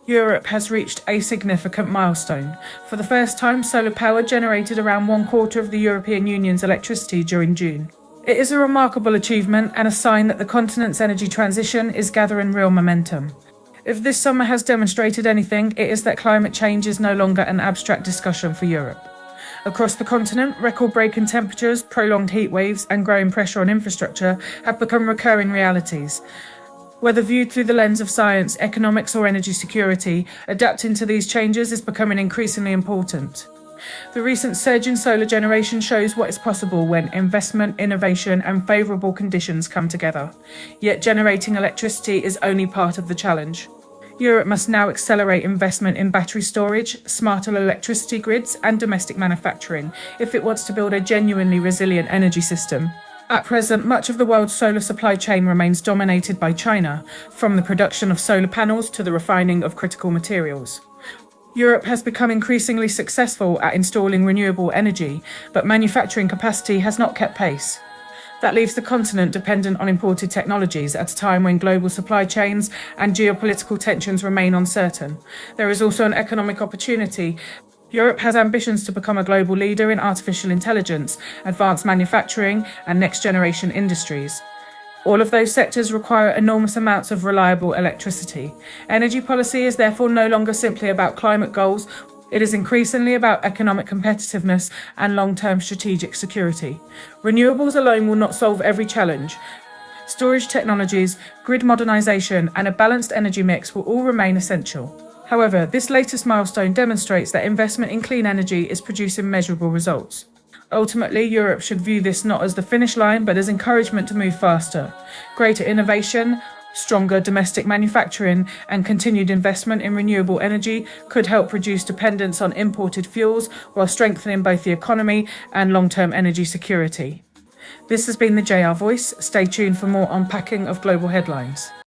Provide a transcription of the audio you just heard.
Europe has reached a significant milestone. For the first time, solar power generated around 1/4 of the European Union's electricity during June. It is a remarkable achievement and a sign that the continent's energy transition is gathering real momentum. If this summer has demonstrated anything, it is that climate change is no longer an abstract discussion for Europe. Across the continent, record-breaking temperatures, prolonged heat waves, and growing pressure on infrastructure have become recurring realities. Whether viewed through the lens of science, economics, or energy security, adapting to these changes is becoming increasingly important. The recent surge in solar generation shows what is possible when investment, innovation, and favourable conditions come together. Yet generating electricity is only part of the challenge. Europe must now accelerate investment in battery storage, smarter electricity grids, and domestic manufacturing if it wants to build a genuinely resilient energy system. At present, much of the world's solar supply chain remains dominated by China, from the production of solar panels to the refining of critical materials. Europe has become increasingly successful at installing renewable energy, but manufacturing capacity has not kept pace. That leaves the continent dependent on imported technologies at a time when global supply chains and geopolitical tensions remain uncertain. There is also an economic opportunity. Europe has ambitions to become a global leader in artificial intelligence, advanced manufacturing, and next-generation industries. All of those sectors require enormous amounts of reliable electricity. Energy policy is therefore no longer simply about climate goals. It is increasingly about economic competitiveness and long-term strategic security. Renewables alone will not solve every challenge. Storage technologies, grid modernisation, and a balanced energy mix will all remain essential. However, this latest milestone demonstrates that investment in clean energy is producing measurable results. Ultimately, Europe should view this not as the finish line, but as encouragement to move faster. Greater innovation, stronger domestic manufacturing, and continued investment in renewable energy could help reduce dependence on imported fuels while strengthening both the economy and long-term energy security. This has been the JR Voice. Stay tuned for more unpacking of global headlines.